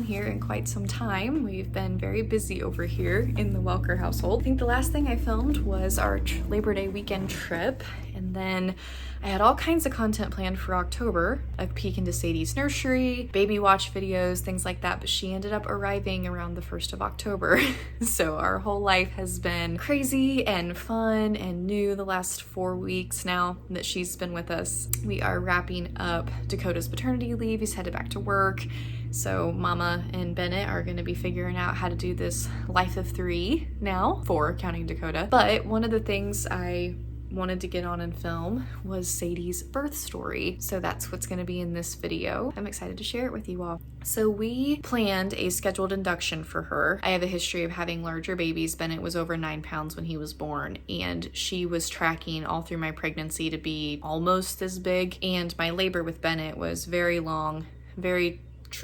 on here in quite some time. We've been very busy over here in the Welker household. I think the last thing I filmed was our Labor Day weekend trip, and then I had all kinds of content planned for October, a peek into Sadie's nursery, baby watch videos, things like that, but she ended up arriving around the 1st of October. So our whole life has been crazy and fun and new the last 4 weeks now that she's been with us. We are wrapping up Dakota's paternity leave. He's headed back to work. So Mama and Bennett are going to be figuring out how to do this life of 3 now, 4 counting Dakota. But one of the things I wanted to get on and film was Sadie's birth story. So that's what's going to be in this video. I'm excited to share it with you all. So we planned a scheduled induction for her. I have a history of having larger babies. Bennett was over 9 pounds when he was born, and she was tracking all through my pregnancy to be almost this big. And my labor with Bennett was very long,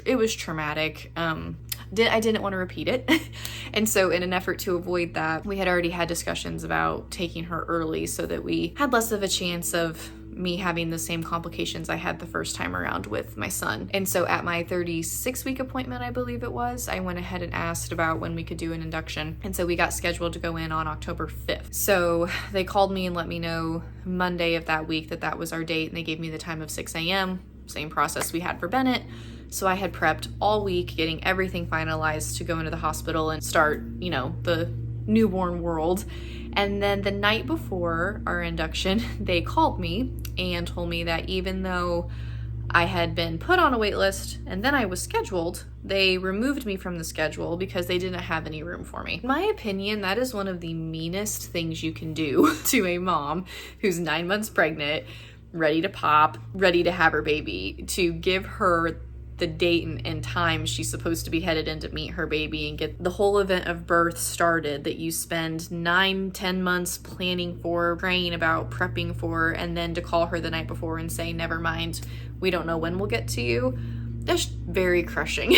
it was traumatic. I didn't want to repeat it. And so in an effort to avoid that, we had already had discussions about taking her early so that we had less of a chance of me having the same complications I had the first time around with my son. And so at my 36-week appointment, I believe it was, I went ahead and asked about when we could do an induction. And so we got scheduled to go in on October 5th. So they called me and let me know Monday of that week that was our date, and they gave me the time of 6 a.m., same process we had for Bennett. So I had prepped all week, getting everything finalized to go into the hospital and start, the newborn world. And then the night before our induction, they called me and told me that even though I had been put on a wait list and then I was scheduled, they removed me from the schedule because they didn't have any room for me. In my opinion, that is one of the meanest things you can do to a mom who's 9 months pregnant, ready to pop, ready to have her baby, to give her the date and time she's supposed to be headed in to meet her baby and get the whole event of birth started that you spend 9-10 months planning for, praying about, prepping for, and then to call her the night before and say, never mind, we don't know when we'll get to you. That's very crushing.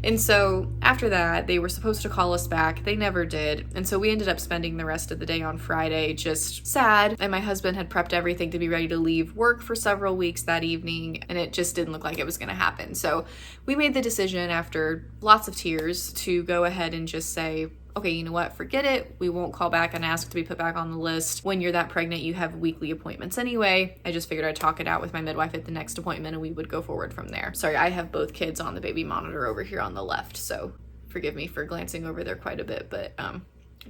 And so after that, they were supposed to call us back. They never did. And so we ended up spending the rest of the day on Friday just sad. And my husband had prepped everything to be ready to leave work for several weeks that evening, and it just didn't look like it was going to happen. So we made the decision after lots of tears to go ahead and just say, okay, you know what, forget it. We won't call back and ask to be put back on the list. When you're that pregnant, you have weekly appointments anyway. I just figured I'd talk it out with my midwife at the next appointment and we would go forward from there. Sorry, I have both kids on the baby monitor over here on the left, so forgive me for glancing over there quite a bit, but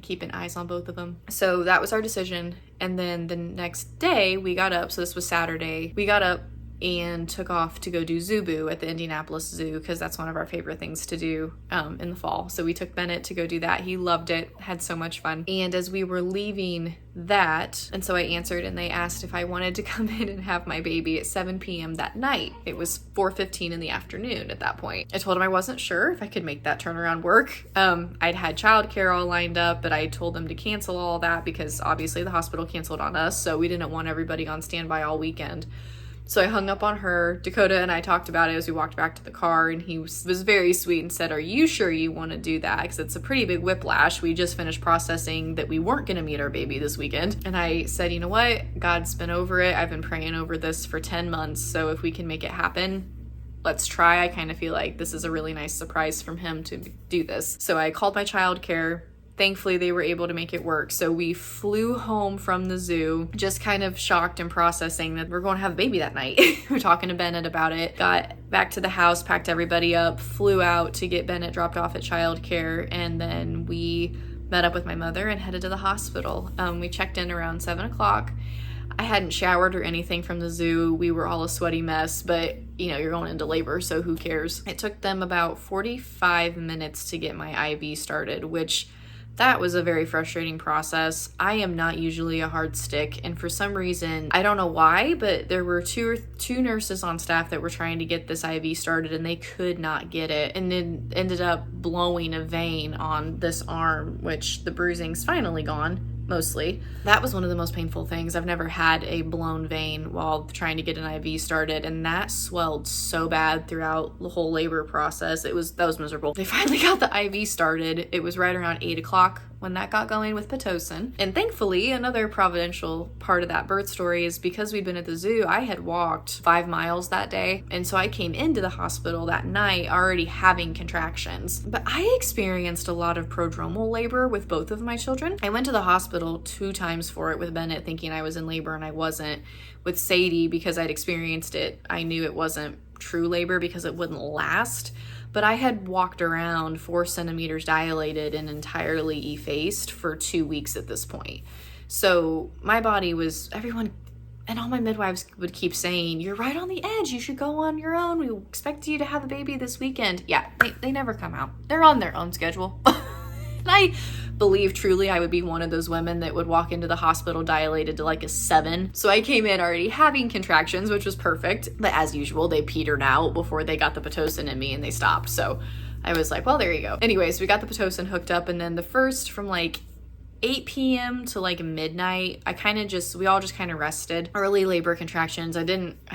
keeping eyes on both of them. So that was our decision. And then the next day we got up, so this was Saturday, we got up and took off to go do Zubu at the Indianapolis Zoo because that's one of our favorite things to do in the fall. So we took Bennett to go do that. He loved it, had so much fun. And as we were leaving that, and so I answered and they asked if I wanted to come in and have my baby at 7 p.m. that night. It was 4:15 in the afternoon at that point. I told him I wasn't sure if I could make that turnaround work. I'd had childcare all lined up, but I told them to cancel all that because obviously the hospital canceled on us, so we didn't want everybody on standby all weekend. So I hung up on her. Dakota and I talked about it as we walked back to the car, and he was very sweet and said, are you sure you want to do that? Because it's a pretty big whiplash. We just finished processing that we weren't going to meet our baby this weekend. And I said, you know what? God's been over it. I've been praying over this for 10 months. So if we can make it happen, let's try. I kind of feel like this is a really nice surprise from him to do this. So I called my childcare. Thankfully, they were able to make it work. So we flew home from the zoo, just kind of shocked and processing that we're going to have a baby that night. We're talking to Bennett about it. Got back to the house, packed everybody up, flew out to get Bennett dropped off at childcare, and then we met up with my mother and headed to the hospital. We checked in around 7 o'clock. I hadn't showered or anything from the zoo. We were all a sweaty mess, but you're going into labor, so who cares? It took them about 45 minutes to get my IV started, which that was a very frustrating process. I am not usually a hard stick, and for some reason, I don't know why, but there were two nurses on staff that were trying to get this IV started and they could not get it, and then ended up blowing a vein on this arm, which the bruising's finally gone. Mostly. That was one of the most painful things. I've never had a blown vein while trying to get an IV started, and that swelled so bad throughout the whole labor process. That was miserable. They finally got the IV started. It was right around 8 o'clock when that got going with Pitocin. And thankfully, another providential part of that birth story is because we'd been at the zoo, I had walked 5 miles that day. And so I came into the hospital that night already having contractions. But I experienced a lot of prodromal labor with both of my children. I went to the hospital 2 times for it with Bennett, thinking I was in labor and I wasn't. With Sadie, because I'd experienced it, I knew it wasn't true labor because it wouldn't last. But I had walked around 4 centimeters dilated and entirely effaced for 2 weeks at this point. So my body was, everyone and all my midwives would keep saying, you're right on the edge. You should go on your own. We expect you to have a baby this weekend. Yeah, they never come out. They're on their own schedule. And I believe truly I would be one of those women that would walk into the hospital dilated to like a 7. So I came in already having contractions, which was perfect. But as usual, they petered out before they got the Pitocin in me and they stopped. So I was like, well, there you go. Anyways, we got the Pitocin hooked up, and then the first from like 8 p.m. to like midnight, we all just kind of rested. Early labor contractions, I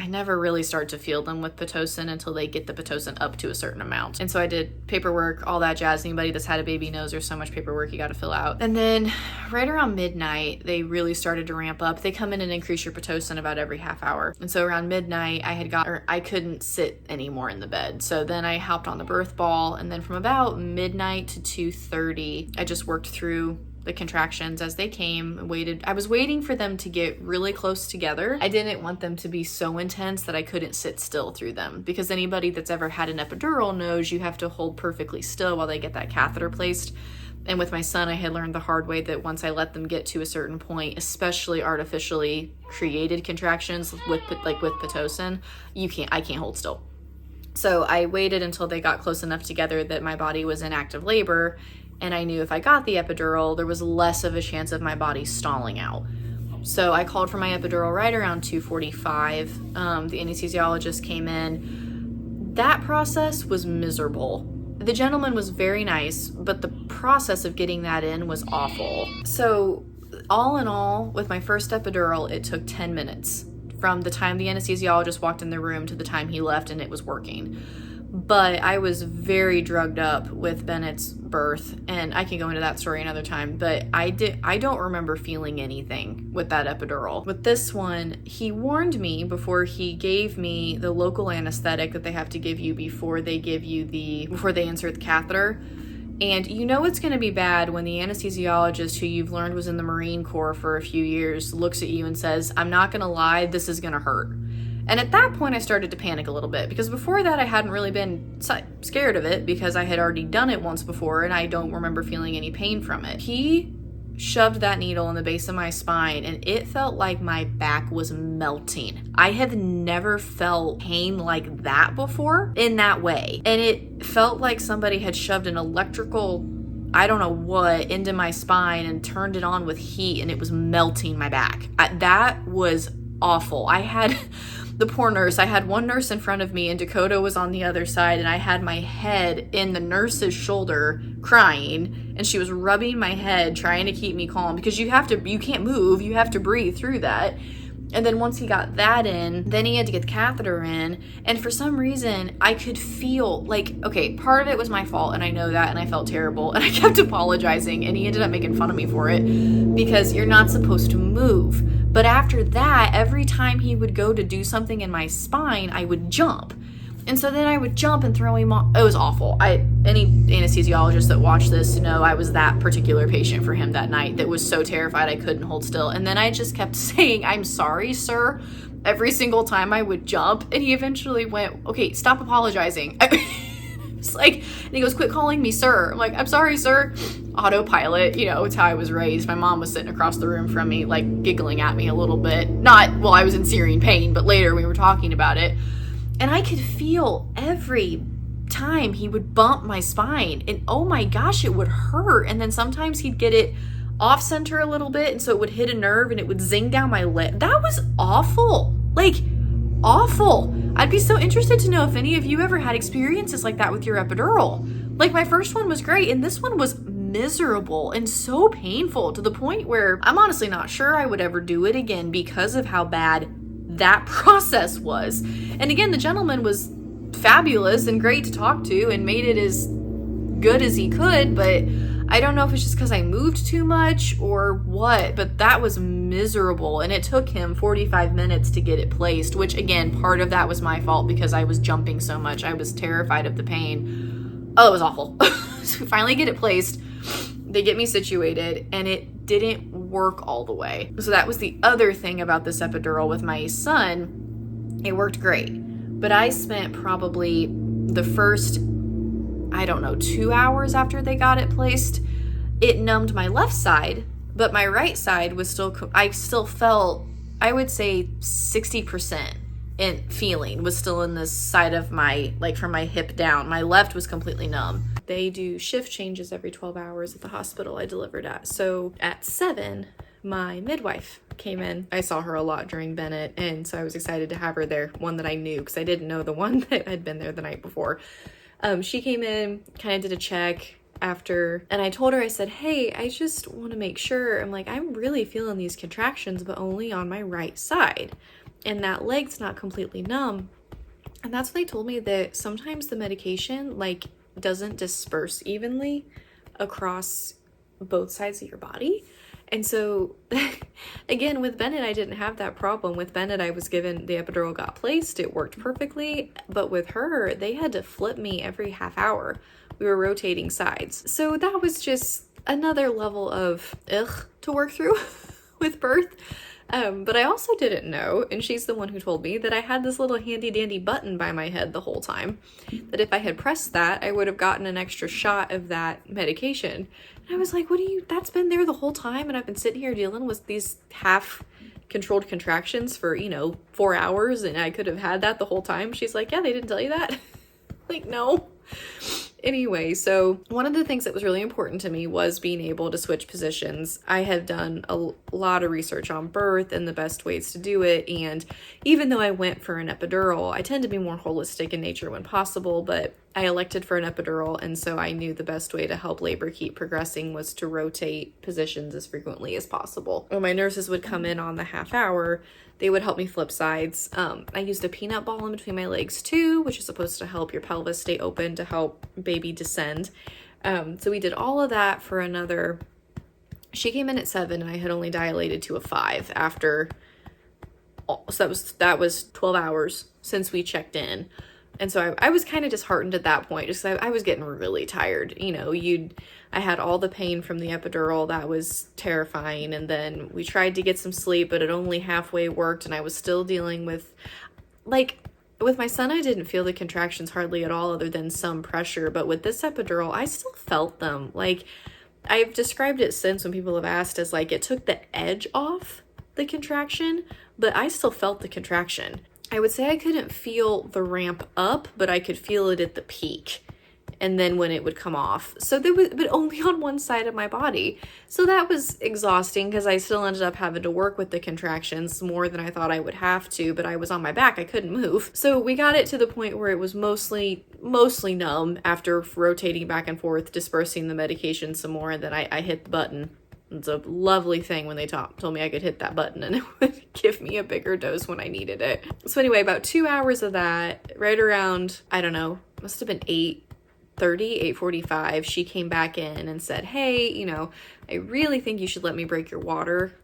never really start to feel them with Pitocin until they get the Pitocin up to a certain amount. And so I did paperwork, all that jazz. Anybody that's had a baby knows there's so much paperwork you got to fill out. And then right around midnight, they really started to ramp up. They come in and increase your Pitocin about every half hour. And so around midnight, I couldn't sit anymore in the bed. So then I hopped on the birth ball, and then from about midnight to 2:30, I just worked through the contractions as they came. I was waiting for them to get really close together. I didn't want them to be so intense that I couldn't sit still through them, because anybody that's ever had an epidural knows you have to hold perfectly still while they get that catheter placed. And with my son, I had learned the hard way that once I let them get to a certain point, especially artificially created contractions with Pitocin, I can't hold still. So I waited until they got close enough together that my body was in active labor, and I knew if I got the epidural, there was less of a chance of my body stalling out. So I called for my epidural right around 2:45. The anesthesiologist came in. That process was miserable. The gentleman was very nice, but the process of getting that in was awful. So all in all, with my first epidural, it took 10 minutes from the time the anesthesiologist walked in the room to the time he left and it was working. But I was very drugged up with Bennett's birth, and I can go into that story another time, but I don't remember feeling anything with that epidural. With this one, he warned me before he gave me the local anesthetic that they have to give you before they insert the catheter. And you know it's going to be bad when the anesthesiologist, who you've learned was in the Marine Corps for a few years, looks at you and says, I'm not going to lie, this is going to hurt. And at that point, I started to panic a little bit, because before that, I hadn't really been scared of it because I had already done it once before and I don't remember feeling any pain from it. He shoved that needle in the base of my spine and it felt like my back was melting. I have never felt pain like that before in that way. And it felt like somebody had shoved an electrical, I don't know what, into my spine and turned it on with heat, and it was melting my back. That was awful. The poor nurse, I had one nurse in front of me and Dakota was on the other side, and I had my head in the nurse's shoulder crying, and she was rubbing my head trying to keep me calm, because you can't move, you have to breathe through that. And then once he got that in, then he had to get the catheter in, and for some reason I could feel like, okay, part of it was my fault and I know that, and I felt terrible and I kept apologizing, and he ended up making fun of me for it because you're not supposed to move. But after that, every time he would go to do something in my spine, I would jump. And so then I would jump and throw him off. It was awful. Any anesthesiologist that watched this know I was that particular patient for him that night that was so terrified I couldn't hold still. And then I just kept saying, I'm sorry, sir, every single time I would jump. And he eventually went, okay, stop apologizing. It's like, and he goes, quit calling me sir. I'm like, I'm sorry, sir. Autopilot, it's how I was raised. My mom was sitting across the room from me, like giggling at me a little bit. Not while I was in searing pain, but later we were talking about it. And I could feel every time he would bump my spine, and oh my gosh, it would hurt. And then sometimes he'd get it off center a little bit, and so it would hit a nerve and it would zing down my leg. That was awful. Like, awful. I'd be so interested to know if any of you ever had experiences like that with your epidural. Like, my first one was great, and this one was miserable and so painful, to the point where I'm honestly not sure I would ever do it again because of how bad that process was. And again, the gentleman was fabulous and great to talk to and made it as good as he could, but I don't know if it's just because I moved too much or what, but that was miserable. And it took him 45 minutes to get it placed, which again, part of that was my fault because I was jumping so much. I was terrified of the pain. Oh, it was awful. So we finally get it placed. They get me situated and it didn't work all the way. So that was the other thing about this epidural with my son. It worked great, but I spent probably the first, I don't know, 2 hours after they got it placed. It numbed my left side, but my right side was still, I still felt, I would say 60% in feeling was still in this side of my, like from my hip down. My left was completely numb. They do shift changes every 12 hours at the hospital I delivered at. So at 7, my midwife came in. I saw her a lot during Bennett, and so I was excited to have her there, one that I knew because I didn't know the one that had been there the night before. She came in, kind of did a check after, and I told her, I said, hey, I just want to make sure. I'm like, I'm really feeling these contractions, but only on my right side, and that leg's not completely numb. And that's when they told me that sometimes the medication like doesn't disperse evenly across both sides of your body. And so again, with Bennett, I didn't have that problem. With Bennett, I was given, the epidural got placed, it worked perfectly. But with her, they had to flip me every half hour. We were rotating sides. So that was just another level of ugh to work through with birth. But I also didn't know, and she's the one who told me, that I had this little handy dandy button by my head the whole time, that if I had pressed that, I would have gotten an extra shot of that medication. And I was like, what do you, that's been there the whole time, and I've been sitting here dealing with these half controlled contractions for, 4 hours, and I could have had that the whole time. She's like, yeah, they didn't tell you that. Like, no. Anyway, so one of the things that was really important to me was being able to switch positions. I have done a lot of research on birth and the best ways to do it. And even though I went for an epidural, I tend to be more holistic in nature when possible, but I elected for an epidural. And so I knew the best way to help labor keep progressing was to rotate positions as frequently as possible. When my nurses would come in on the half hour, they would help me flip sides. I used a peanut ball in between my legs too, which is supposed to help your pelvis stay open to help baby descend. So we did all of that for another, she came in at 7 and I had only dilated to a 5 after, so that was 12 hours since we checked in. And so I was kind of disheartened at that point, just I was getting really tired. I had all the pain from the epidural. That was terrifying. And then we tried to get some sleep, but it only halfway worked. And I was still dealing with, with my son, I didn't feel the contractions hardly at all other than some pressure. But with this epidural, I still felt them. I've described it since when people have asked as it took the edge off the contraction, but I still felt the contraction. I would say I couldn't feel the ramp up, but I could feel it at the peak and then when it would come off. So there was, but only on one side of my body. So that was exhausting because I still ended up having to work with the contractions more than I thought I would have to, but I was on my back. I couldn't move. So we got it to the point where it was mostly numb after rotating back and forth, dispersing the medication some more, and then I hit the button. It's a lovely thing when they told me I could hit that button and it would give me a bigger dose when I needed it. So anyway, about 2 hours of that, right around, I don't know, must have been 8:45, she came back in and said, hey, I really think you should let me break your water.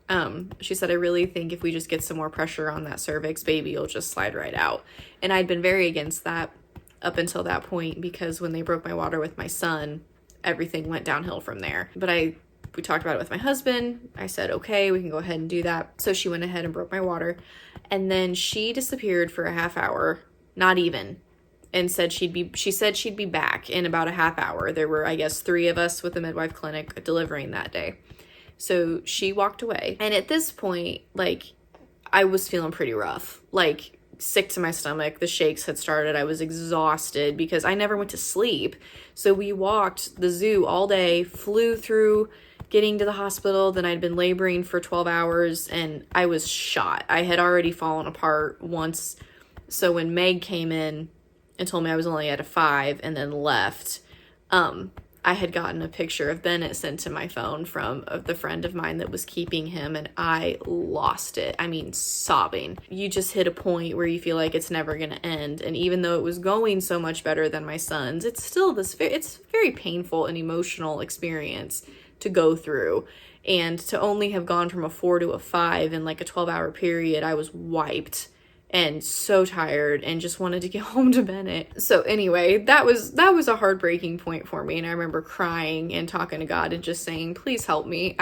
She said, I really think if we just get some more pressure on that cervix, baby will just slide right out. And I'd been very against that up until that point because when they broke my water with my son, everything went downhill from there. But we talked about it with my husband. I said, okay, we can go ahead and do that. So she went ahead and broke my water. And then she disappeared for a half hour, not even, and said she said she'd be back in about a half hour. There were, I guess, 3 of us with the midwife clinic delivering that day. So she walked away. And at this point, I was feeling pretty rough, sick to my stomach. The shakes had started. I was exhausted because I never went to sleep. So we walked the zoo all day, flew through getting to the hospital. Then I'd been laboring for 12 hours and I was shot. I had already fallen apart once. So when Meg came in and told me I was only at a 5 and then left, I had gotten a picture of Bennett sent to my phone from the friend of mine that was keeping him, and I lost it. I mean, sobbing. You just hit a point where you feel like it's never going to end. And even though it was going so much better than my son's, it's still it's very painful and emotional experience to go through. And to only have gone from a 4 to a 5 in like a 12-hour period, I was wiped and so tired and just wanted to get home to Bennett. So anyway, that was a heartbreaking point for me. And I remember crying and talking to God and just saying, please help me.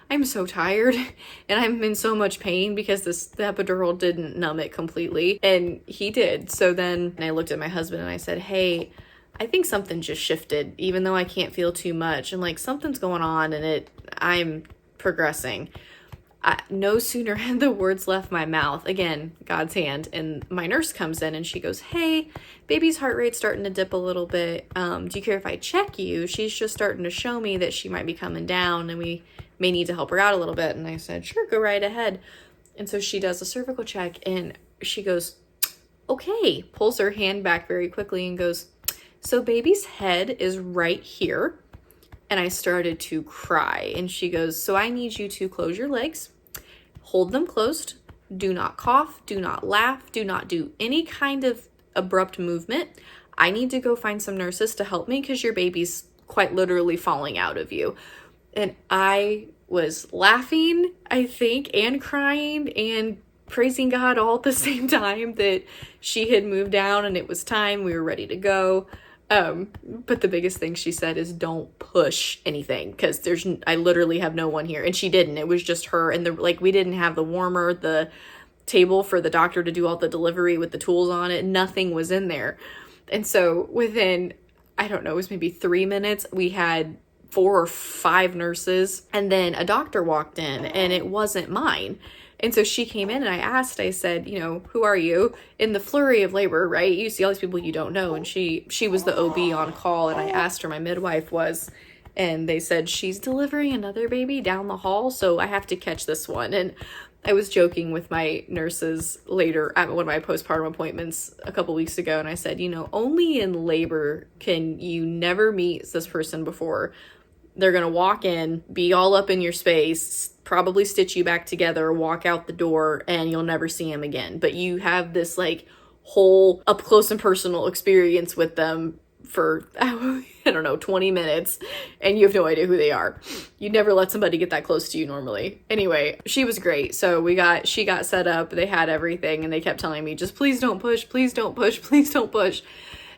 I'm so tired and I'm in so much pain because the epidural didn't numb it completely. And he did. So then I looked at my husband and I said, hey, I think something just shifted, even though I can't feel too much. And like, something's going on and I'm progressing. No sooner had the words left my mouth, again, God's hand, and my nurse comes in and she goes, hey, baby's heart rate's starting to dip a little bit. Do you care if I check you? She's just starting to show me that she might be coming down and we may need to help her out a little bit. And I said, sure, go right ahead. And so she does a cervical check and she goes, okay, pulls her hand back very quickly and goes, so baby's head is right here. And I started to cry. And she goes, so I need you to close your legs, hold them closed, do not cough, do not laugh, do not do any kind of abrupt movement. I need to go find some nurses to help me because your baby's quite literally falling out of you. And I was laughing, I think, and crying and praising God all at the same time that she had moved down and it was time, we were ready to go. But the biggest thing she said is don't push anything because I literally have no one here. And she didn't. It was just her and we didn't have the warmer, the table for the doctor to do all the delivery with the tools on it. Nothing was in there. And so within, I don't know, it was maybe 3 minutes, we had 4 or 5 nurses and then a doctor walked in and it wasn't mine. And so she came in and I said, who are you? In the flurry of labor, right? You see all these people you don't know. And she was the OB on call. And I asked her, my midwife was, and they said, she's delivering another baby down the hall. So I have to catch this one. And I was joking with my nurses later at one of my postpartum appointments a couple weeks ago. And I said, only in labor can you never meet this person before. They're going to walk in, be all up in your space, probably stitch you back together, walk out the door, and you'll never see him again. But you have this whole up close and personal experience with them for, I don't know, 20 minutes, and you have no idea who they are. You'd never let somebody get that close to you normally. Anyway, she was great. So she got set up, they had everything, and they kept telling me, just please don't push, please don't push, please don't push.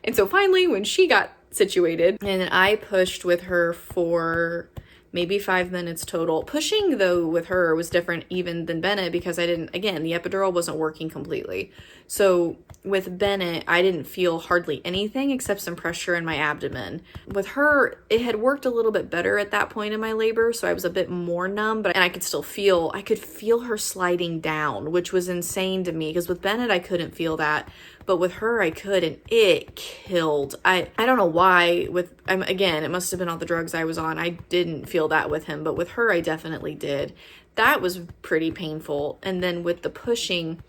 And so finally, when she got situated and I pushed with her for maybe 5 minutes total. Pushing though with her was different even than Bennett because the epidural wasn't working completely. So with Bennett, I didn't feel hardly anything except some pressure in my abdomen. With her, it had worked a little bit better at that point in my labor, so I was a bit more numb, and I could still feel her sliding down, which was insane to me because with Bennett, I couldn't feel that. But with her, I could, and it killed. I don't know why. Again, it must have been all the drugs I was on. I didn't feel that with him, but with her, I definitely did. That was pretty painful. And then with the pushing,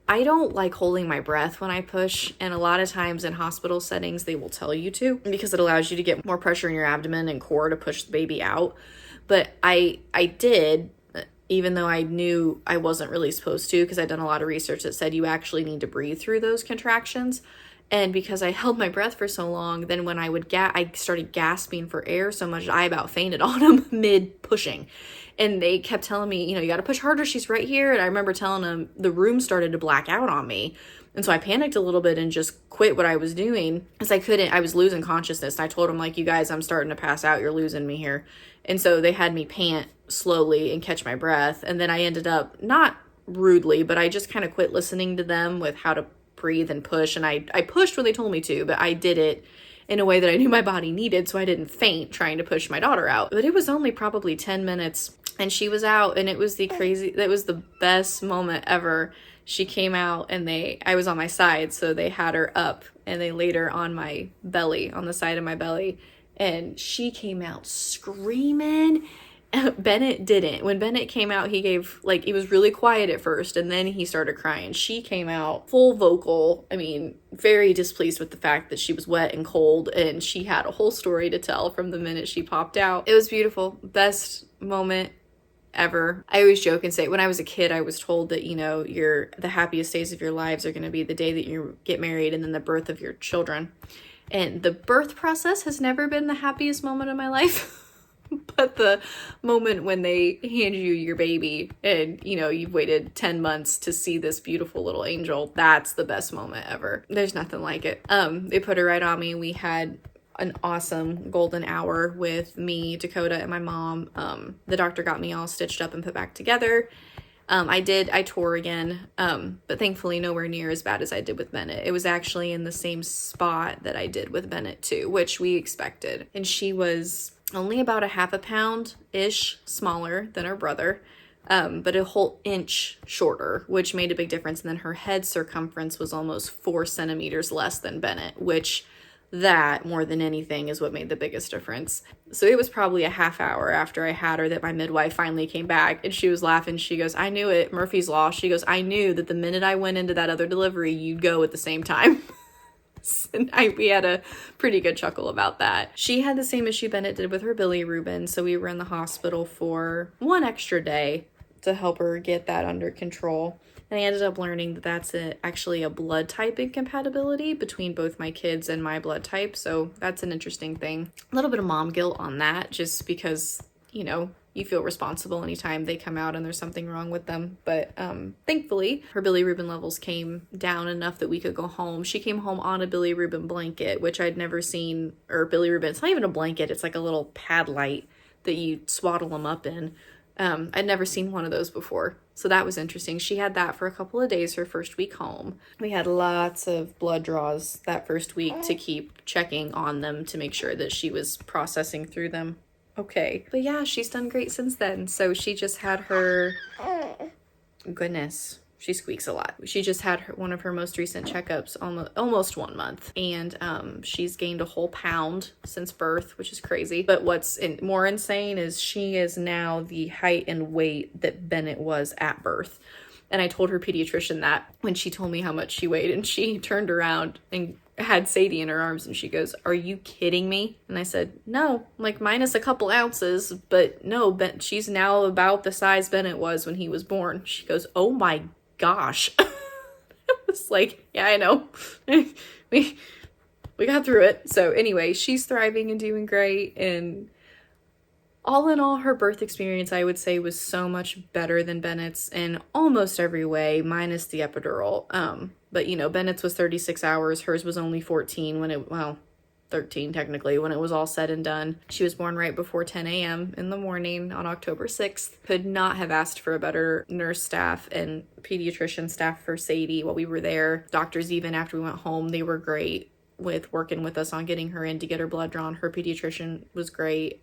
I don't like holding my breath when I push, and a lot of times in hospital settings, they will tell you to because it allows you to get more pressure in your abdomen and core to push the baby out. But I did, even though I knew I wasn't really supposed to because I'd done a lot of research that said you actually need to breathe through those contractions. And because I held my breath for so long, then when I would I started gasping for air so much, I about fainted on them mid pushing. And they kept telling me, you got to push harder. She's right here. And I remember telling them the room started to black out on me. And so I panicked a little bit and just quit what I was doing because I was losing consciousness. And I told them you guys, I'm starting to pass out. You're losing me here. And so they had me pant slowly and catch my breath. And then I ended up, not rudely, but I just kind of quit listening to them with how to breathe and push. And I pushed when they told me to, but I did it in a way that I knew my body needed so I didn't faint trying to push my daughter out. But it was only probably 10 minutes and she was out, and it was that was the best moment ever. She came out and I was on my side, so they had her up and they laid her on my belly, on the side of my belly, and she came out screaming. Bennett didn't. When Bennett came out, he gave, like, he was really quiet at first, and then he started crying. She came out full vocal. I mean, very displeased with the fact that she was wet and cold, and she had a whole story to tell from the minute she popped out. It was beautiful. Best moment ever. I always joke and say, when I was a kid, I was told that, you know, the happiest days of your lives are going to be the day that you get married and then the birth of your children. And the birth process has never been the happiest moment of my life. But the moment when they hand you your baby and, you know, you've waited 10 months to see this beautiful little angel, that's the best moment ever. There's nothing like it. They put her right on me. We had an awesome golden hour with me, Dakota, and my mom. The doctor got me all stitched up and put back together. I tore again, but thankfully nowhere near as bad as I did with Bennett. It was actually in the same spot that I did with Bennett too, which we expected. And she was only about a half a pound-ish smaller than her brother, but a whole inch shorter, which made a big difference. And then her head circumference was almost 4 centimeters less than Bennett, which that more than anything is what made the biggest difference. So it was probably a half hour after I had her that my midwife finally came back, and she was laughing. She goes, "I knew it, Murphy's Law." She goes, "I knew that the minute I went into that other delivery, you'd go at the same time." And we had a pretty good chuckle about that. She had the same issue Bennett did with her bilirubin, so we were in the hospital for 1 extra day to help her get that under control. And I ended up learning that that's actually a blood type incompatibility between both my kids and my blood type. So that's an interesting thing. A little bit of mom guilt on that, just because, you know, you feel responsible anytime they come out and there's something wrong with them. But thankfully, her bilirubin levels came down enough that we could go home. She came home on a bilirubin blanket, which I'd never seen, or bilirubin. It's not even a blanket. It's like a little pad light that you swaddle them up in. I'd never seen one of those before. So that was interesting. She had that for a couple of days her first week home. We had lots of blood draws that first week to keep checking on them to make sure that she was processing through them okay. But yeah, she's done great since then. So she just had her, goodness, she squeaks a lot. She just had one of her most recent checkups almost 1 month. And she's gained a whole pound since birth, which is crazy. But what's more insane is she is now the height and weight that Bennett was at birth. And I told her pediatrician that when she told me how much she weighed, and she turned around and had Sadie in her arms and she goes, "Are you kidding me?" And I said, "No, like minus a couple ounces, but no, she's now about the size Bennett was when he was born." She goes, "Oh my gosh." I was like, yeah, I know. we got through it. So anyway, she's thriving and doing great. And all in all, her birth experience, I would say, was so much better than Bennett's in almost every way, minus the epidural. But you know, Bennett's was 36 hours. Hers was only 14 13 technically, when it was all said and done. She was born right before 10 a.m. in the morning on October 6th. Could not have asked for a better nurse staff and pediatrician staff for Sadie while we were there. Doctors, even after we went home, they were great with working with us on getting her in to get her blood drawn. Her pediatrician was great.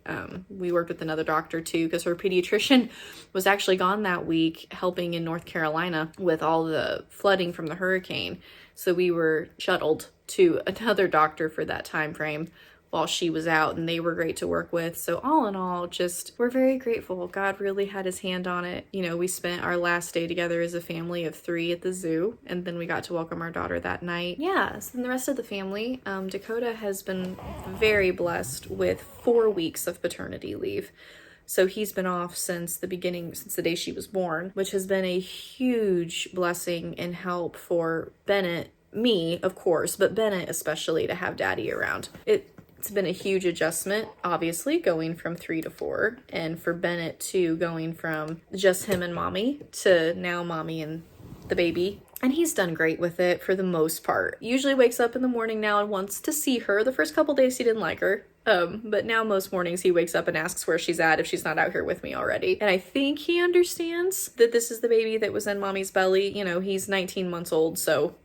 We worked with another doctor too, because her pediatrician was actually gone that week helping in North Carolina with all the flooding from the hurricane. So we were shuttled to another doctor for that time frame while she was out, and they were great to work with. So all in all, just we're very grateful. God really had his hand on it. You know, we spent our last day together as a family of 3 at the zoo, and then we got to welcome our daughter that night. Yeah, so then the rest of the family, Dakota has been very blessed with 4 weeks of paternity leave. So he's been off since the day she was born, which has been a huge blessing and help for Bennett, me, of course, but Bennett especially, to have daddy around. It's been a huge adjustment, obviously, going from 3 to 4, and for Bennett too, going from just him and mommy to now mommy and the baby. And he's done great with it for the most part. Usually wakes up in the morning now and wants to see her. The first couple days he didn't like her. But now most mornings he wakes up and asks where she's at if she's not out here with me already. And I think he understands that this is the baby that was in mommy's belly. You know, he's 19 months old, so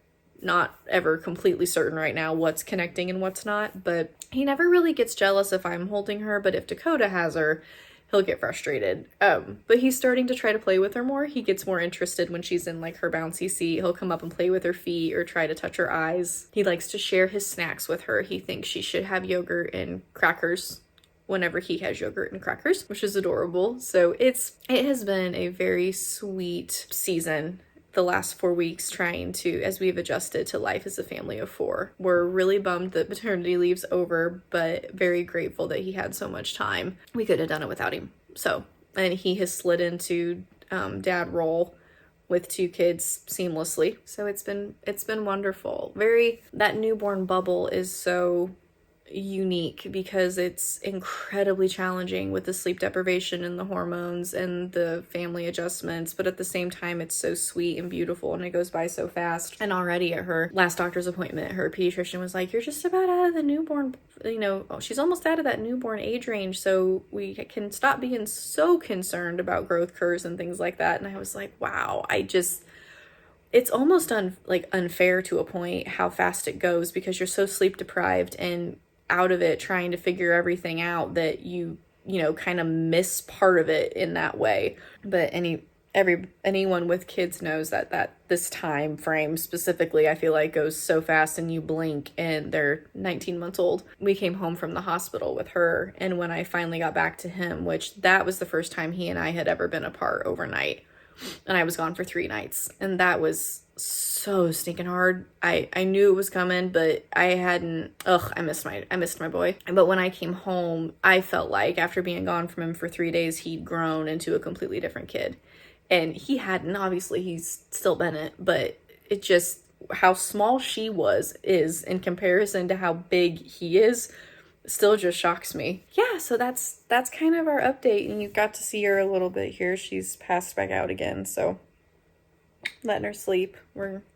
not ever completely certain right now what's connecting and what's not. But he never really gets jealous if I'm holding her. But if Dakota has her, he'll get frustrated. But he's starting to try to play with her more. He gets more interested when she's in like her bouncy seat. He'll come up and play with her feet or try to touch her eyes. He likes to share his snacks with her. He thinks she should have yogurt and crackers whenever he has yogurt and crackers, which is adorable. So it has been a very sweet season the last 4 weeks, trying to, as we've adjusted to life as a family of 4. We're really bummed that maternity leave's over, but very grateful that he had so much time. We could have done it without him. So, and he has slid into dad role with 2 kids seamlessly. So it's been wonderful. That newborn bubble is so unique because it's incredibly challenging with the sleep deprivation and the hormones and the family adjustments, but at the same time it's so sweet and beautiful, and it goes by so fast. And already at her last doctor's appointment, her pediatrician was like, you're just about out of the newborn, she's almost out of that newborn age range, so we can stop being so concerned about growth curves and things like that. And I was like, wow, it's almost unfair to a point how fast it goes, because you're so sleep deprived and out of it trying to figure everything out that you kind of miss part of it in that way. But anyone with kids knows that this time frame specifically, I feel like, goes so fast, and you blink and they're 19 months old. We came home from the hospital with her, and when I finally got back to him, which that was the first time he and I had ever been apart overnight, and I was gone for 3 nights, and that was so stinking hard. I knew it was coming, but I missed my boy. But when I came home, I felt like after being gone from him for 3 days, he'd grown into a completely different kid. And he hadn't. Obviously he's still Bennett, but it just, how small she is in comparison to how big he is, still just shocks me. Yeah, so that's kind of our update, and you got to see her a little bit here. She's passed back out again, so letting her sleep.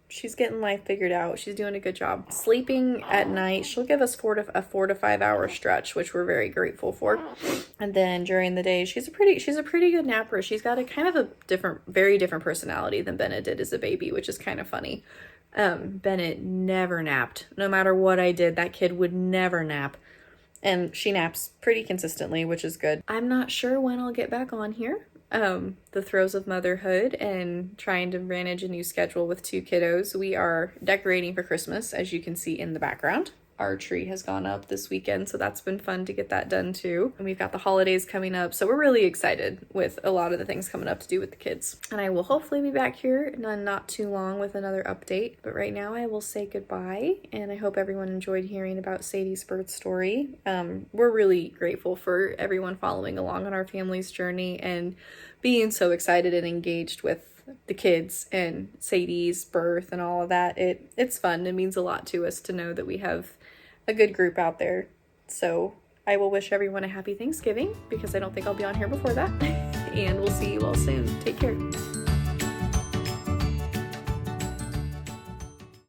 She's getting life figured out. She's doing a good job. Sleeping at night, she'll give us a 4 to 5 hour stretch, which we're very grateful for. And then during the day, she's a pretty good napper. She's got a kind of very different personality than Bennett did as a baby, which is kind of funny. Bennett never napped. No matter what I did, that kid would never nap. And she naps pretty consistently, which is good. I'm not sure when I'll get back on here. The throes of motherhood and trying to manage a new schedule with 2 kiddos. We are decorating for Christmas, as you can see in the background. Our tree has gone up this weekend, so that's been fun to get that done too. And we've got the holidays coming up, so we're really excited with a lot of the things coming up to do with the kids. And I will hopefully be back here in not too long with another update. But right now I will say goodbye, and I hope everyone enjoyed hearing about Sadie's birth story. We're really grateful for everyone following along on our family's journey and being so excited and engaged with the kids and Sadie's birth and all of that. It's fun. It means a lot to us to know that we have a good group out there. So I will wish everyone a happy Thanksgiving, because I don't think I'll be on here before that. And we'll see you all soon. Take care.